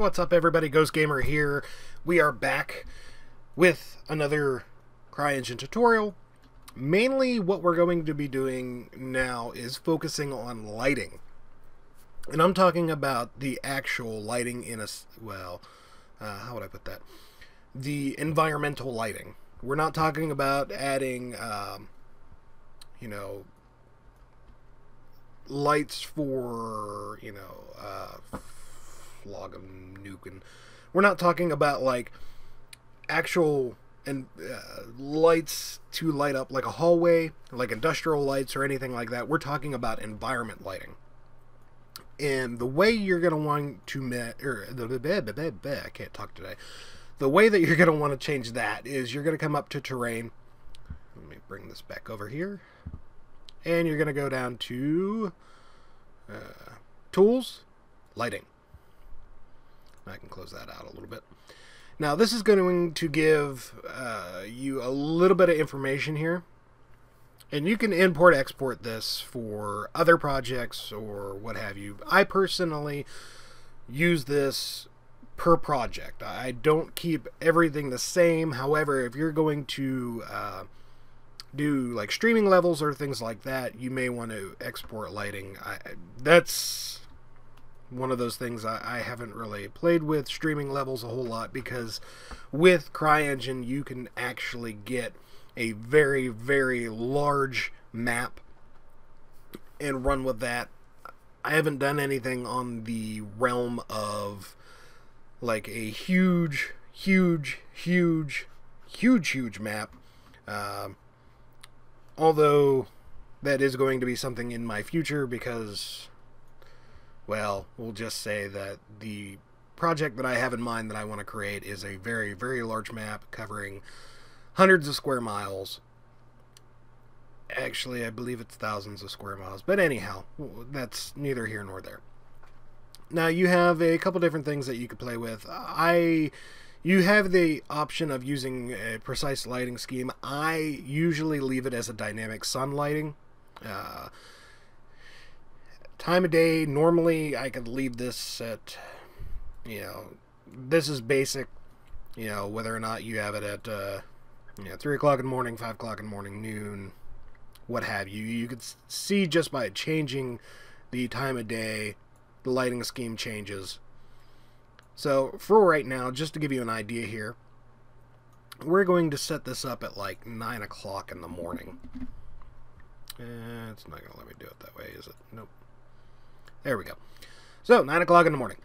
What's up, everybody? Ghost Gamer here. We are back with another CryEngine tutorial. Mainly what we're going to be doing now is focusing on lighting. And I'm talking about the actual lighting in a... well, how would I put that? The environmental lighting. We're not talking about adding, you know, lights for, you know, flog 'em, nuking. We're not talking about like actual and lights to light up like a hallway, like industrial lights or anything like that. We're talking about environment lighting. And the way you're going to want to I can't talk today. The way that you're going to want to change that is you're going to come up to terrain. Let me bring this back over here. And you're going to go down to tools, lighting. I can close that out a little bit. Now this is going to give you a little bit of information here. And you can import export this for other projects or what have you. I personally use this per project. I don't keep everything the same. However, if you're going to do like streaming levels or things like that, you may want to export lighting. That's one of those things I haven't really played with streaming levels a whole lot, because with CryEngine you can actually get a very, very large map and run with that. I haven't done anything on the realm of like a huge map. Although that is going to be something in my future, because, well, we'll just say that the project that I have in mind that I want to create is a very, very large map covering hundreds of square miles. Actually, I believe it's thousands of square miles. But anyhow, that's neither here nor there. Now, you have a couple different things that you could play with. You have the option of using a precise lighting scheme. I usually leave it as a dynamic sun lighting. Time of day, normally I could leave this at, you know, this is basic, you know, whether or not you have it at, you know, 3 o'clock in the morning, 5 o'clock in the morning, noon, what have you. You could see just by changing the time of day, the lighting scheme changes. So for right now, just to give you an idea here, we're going to set this up at like 9 o'clock in the morning. It's not going to let me do it that way, is it? Nope. There we go. So 9 o'clock in the morning.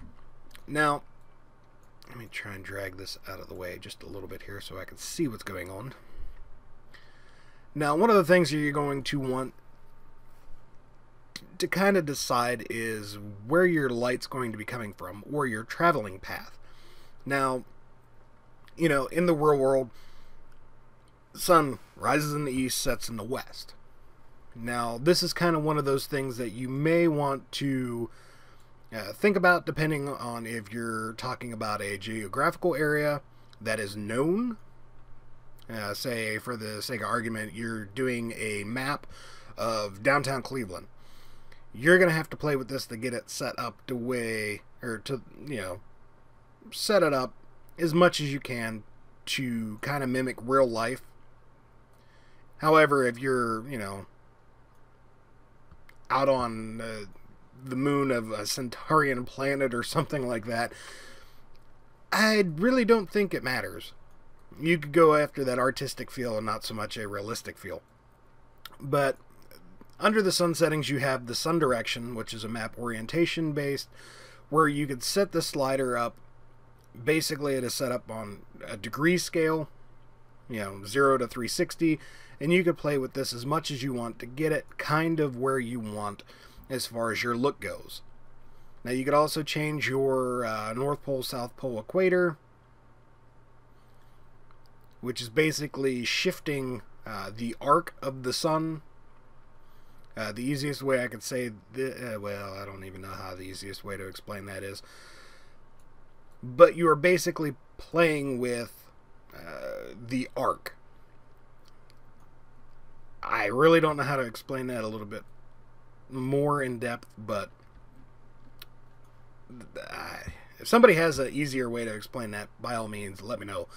Now, let me try and drag this out of the way just a little bit here so I can see what's going on. Now, one of the things you're going to want to kind of decide is where your light's going to be coming from, or your traveling path. Now, you know, in the real world, the sun rises in the east, sets in the west. Now, this is kind of one of those things that you may want to think about, depending on if you're talking about a geographical area that is known. Say, for the sake of argument, you're doing a map of downtown Cleveland. You're going to have to play with this to get it set up the way, or to, you know, set it up as much as you can to kind of mimic real life. However, if you're, you know, out on the moon of a Centaurian planet or something like that, I really don't think it matters. You could go after that artistic feel and not so much a realistic feel. But under the sun settings, you have the sun direction, which is a map orientation based, where you could set the slider up. Basically, it is set up on a degree scale, you know, 0 to 360, and you could play with this as much as you want to get it kind of where you want as far as your look goes. Now, you could also change your North Pole, South Pole equator, which is basically shifting the arc of the sun. The easiest way I could say, well, I don't even know how the easiest way to explain that is. But you are basically playing with the arc. I really don't know how to explain that a little bit more in depth, but If somebody has an easier way to explain that, by all means, let me know.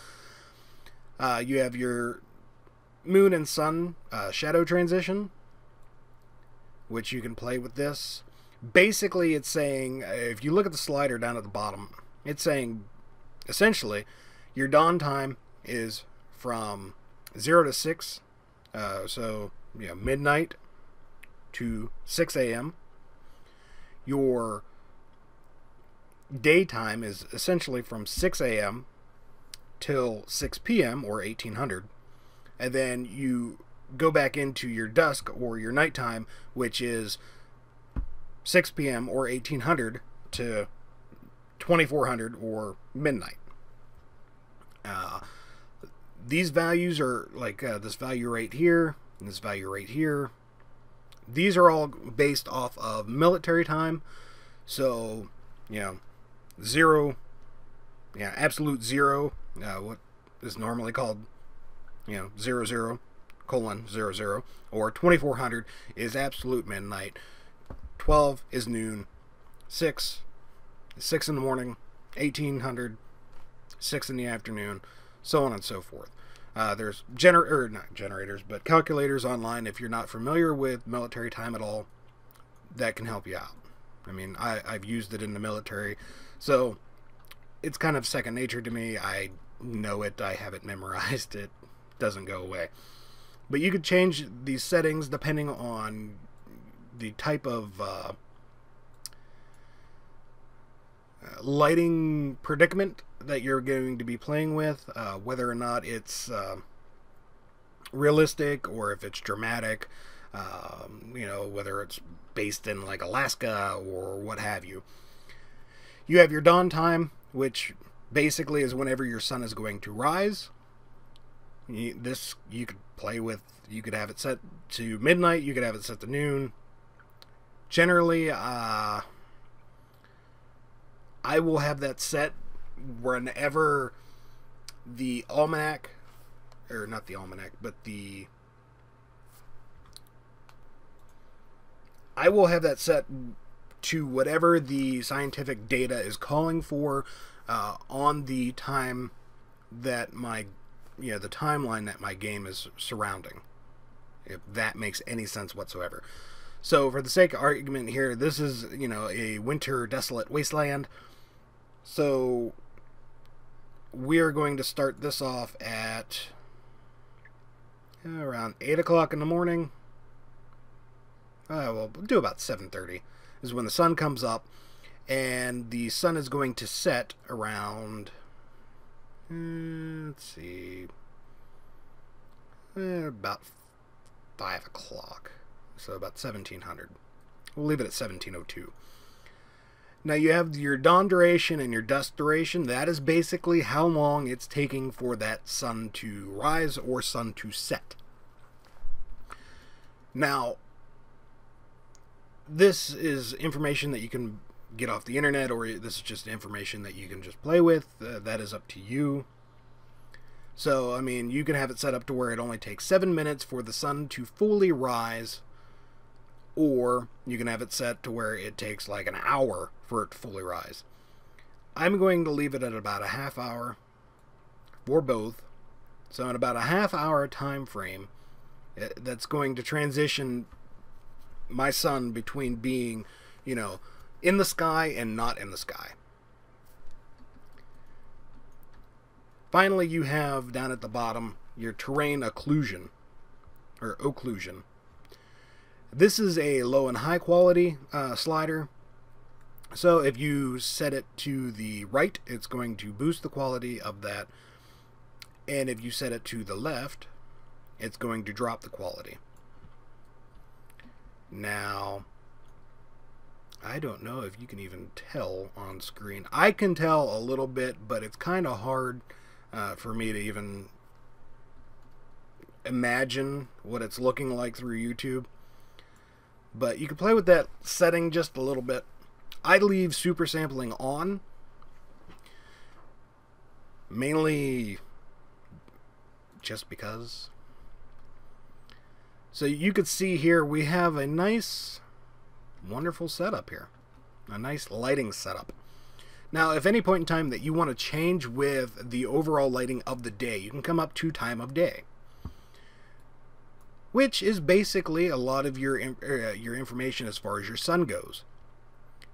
You have your moon and sun shadow transition, which you can play with this. Basically, it's saying, if you look at the slider down at the bottom, it's saying, essentially, your dawn time is from 0 to 6, so midnight to 6 a.m. Your daytime is essentially from 6 a.m. till 6 p.m. or 1800, and then you go back into your dusk or your nighttime, which is 6 p.m. or 1800 to 2400 or midnight. These values are like this value right here and this value right here. These are all based off of military time. So, 0, absolute 0, what is normally called, 00:00, or 2400 is absolute midnight. 12 is noon. 6 in the morning. 1800, 6 in the afternoon, so on and so forth. There's not generators, but calculators online. If you're not familiar with military time at all, that can help you out. I mean, I've used it in the military, so it's kind of second nature to me. I know it. I have it memorized. It doesn't go away. But you could change these settings depending on the type of lighting predicament that you're going to be playing with, whether or not it's realistic or if it's dramatic, whether it's based in like Alaska or what have you. You have your dawn time, which basically is whenever your sun is going to rise. This you could play with. You could have it set to midnight. You could have it set to noon. Generally, I will have that set whenever the almanac, or not the almanac, but I will have that set to whatever the scientific data is calling for on the time that the timeline that my game is surrounding, if that makes any sense whatsoever. So for the sake of argument here, this is, a winter desolate wasteland. So we are going to start this off at around 8 o'clock in the morning. We'll do about 7:30 is when the sun comes up, and the sun is going to set around, let's see, about 5 o'clock. So about 1700. We'll leave it at 1702. Now you have your dawn duration and your dusk duration. That is basically how long it's taking for that sun to rise or sun to set. Now, this is information that you can get off the internet, or this is just information that you can just play with. That is up to you. So, I mean, you can have it set up to where it only takes 7 minutes for the sun to fully rise, or you can have it set to where it takes like an hour for it to fully rise. I'm going to leave it at about a half hour for both. So in about a half hour time frame, that's going to transition my sun between being, in the sky and not in the sky. Finally, you have down at the bottom your terrain occlusion, or occlusion. This is a low and high quality slider. So if you set it to the right, it's going to boost the quality of that. And if you set it to the left, it's going to drop the quality. Now, I don't know if you can even tell on screen. I can tell a little bit, but it's kind of hard for me to even imagine what it's looking like through YouTube. But you can play with that setting just a little bit. I leave super sampling on, mainly just because. So you could see here we have a nice, wonderful setup here. A nice lighting setup. Now, if any point in time that you want to change with the overall lighting of the day, you can come up to time of day, which is basically a lot of your information as far as your sun goes.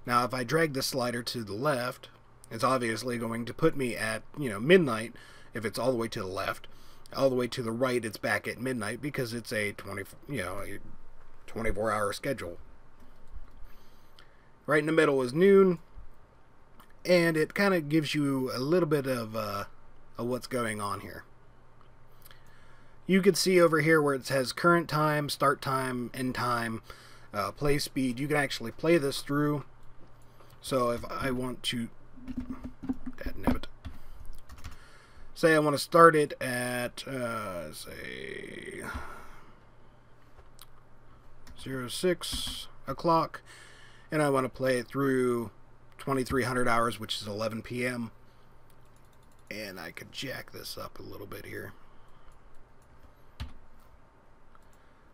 Now, if I drag this slider to the left, it's obviously going to put me at, midnight if it's all the way to the left. All the way to the right, it's back at midnight because it's a 24-hour schedule. Right in the middle is noon, and it kind of gives you a little bit of what's going on here. You can see over here where it says current time, start time, end time, play speed. You can actually play this through. So if I want to, say I want to start it at, say, 06 o'clock, and I want to play it through 2300 hours, which is 11 p.m. And I could jack this up a little bit here.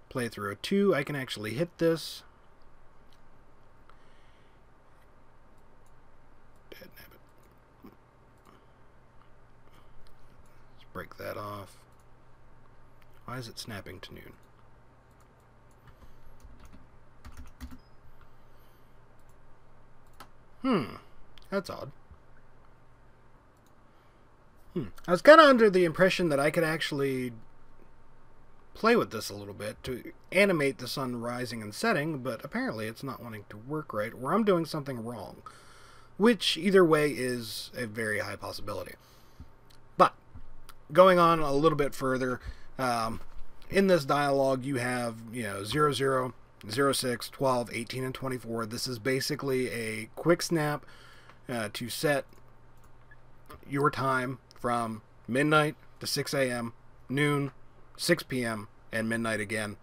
Play through a 2, I can actually hit this. Let's break that off. Why is it snapping to noon? That's odd. I was kind of under the impression that I could actually play with this a little bit to animate the sun rising and setting, but apparently it's not wanting to work right, or I'm doing something wrong, which either way is a very high possibility. But going on a little bit further, in this dialogue you have 00, 06, 12, 18, and 24. This is basically a quick snap to set your time from midnight to 6 a.m., noon, 6 p.m., and midnight again,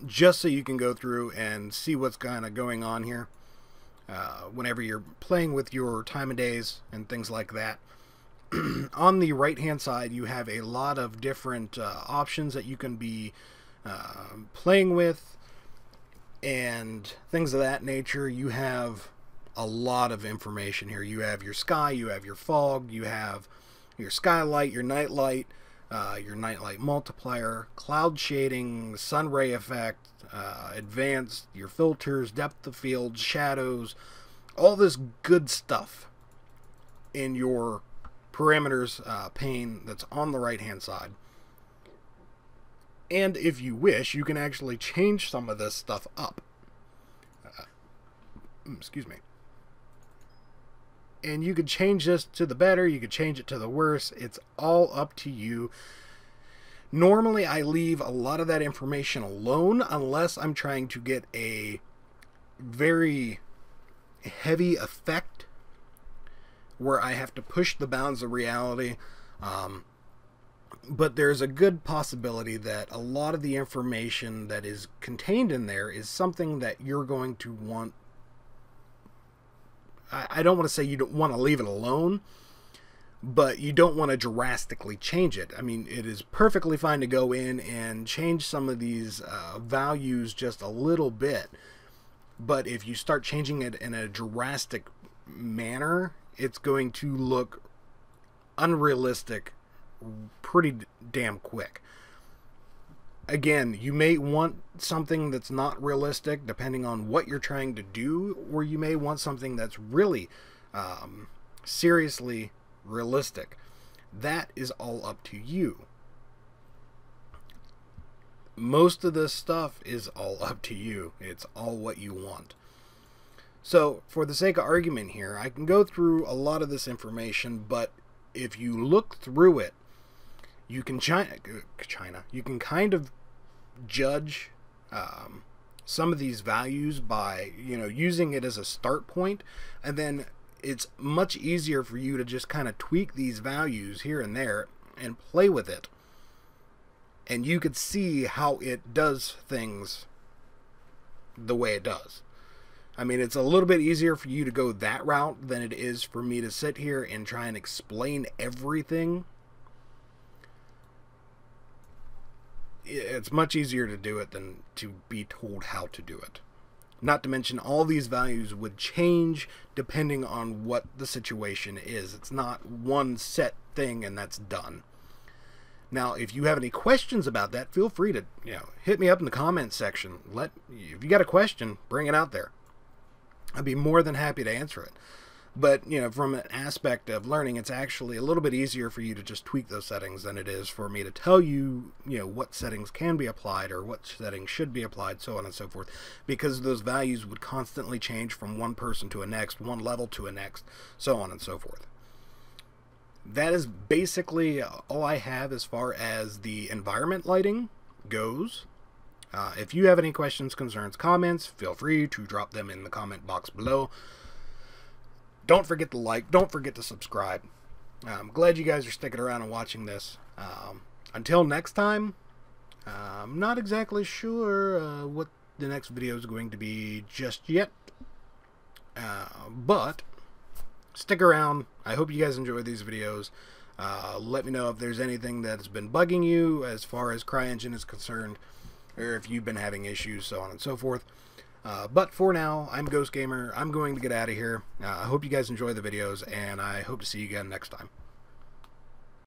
just so you can go through and see what's kind of going on here whenever you're playing with your time of days and things like that. On the right hand side, you have a lot of different options that you can be playing with and things of that nature. You have a lot of information here. You have your sky, you have your fog, you have your skylight, your nightlight multiplier, cloud shading, sun ray effect, advanced, your filters, depth of field, shadows, all this good stuff in your parameters pane that's on the right hand side. And if you wish, you can actually change some of this stuff up. Excuse me. And you could change this to the better, you could change it to the worse. It's all up to you. Normally, I leave a lot of that information alone unless I'm trying to get a very heavy effect where I have to push the bounds of reality. But there's a good possibility that a lot of the information that is contained in there is something that you're going to want. I don't want to say you don't want to leave it alone, but you don't want to drastically change it. I mean, it is perfectly fine to go in and change some of these values just a little bit, but if you start changing it in a drastic manner, it's going to look unrealistic pretty damn quick. Again, you may want something that's not realistic depending on what you're trying to do, or you may want something that's really seriously realistic. That is all up to you. Most of this stuff is all up to you. It's all what you want. So, for the sake of argument here, I can go through a lot of this information, but if you look through it, you can you can kind of judge some of these values by using it as a start point, and then it's much easier for you to just kind of tweak these values here and there and play with it, and you could see how it does things the way it does. I mean, it's a little bit easier for you to go that route than it is for me to sit here and try and explain everything. It's much easier to do it than to be told how to do it. Not to mention all these values would change depending on what the situation is. It's not one set thing and that's done. Now, if you have any questions about that, feel free to, hit me up in the comments section. If you got a question, bring it out there. I'd be more than happy to answer it. But, from an aspect of learning, it's actually a little bit easier for you to just tweak those settings than it is for me to tell you, what settings can be applied or what settings should be applied, so on and so forth, because those values would constantly change from one person to a next, one level to a next, so on and so forth. That is basically all I have as far as the environment lighting goes. If you have any questions, concerns, comments, feel free to drop them in the comment box below. Don't forget to like, don't forget to subscribe. I'm glad you guys are sticking around and watching this. Until next time, I'm not exactly sure what the next video is going to be just yet. But stick around. I hope you guys enjoy these videos. Let me know if there's anything that's been bugging you as far as CryEngine is concerned, or if you've been having issues, so on and so forth. But for now, I'm Ghost Gamer. I'm going to get out of here. I hope you guys enjoy the videos, and I hope to see you again next time.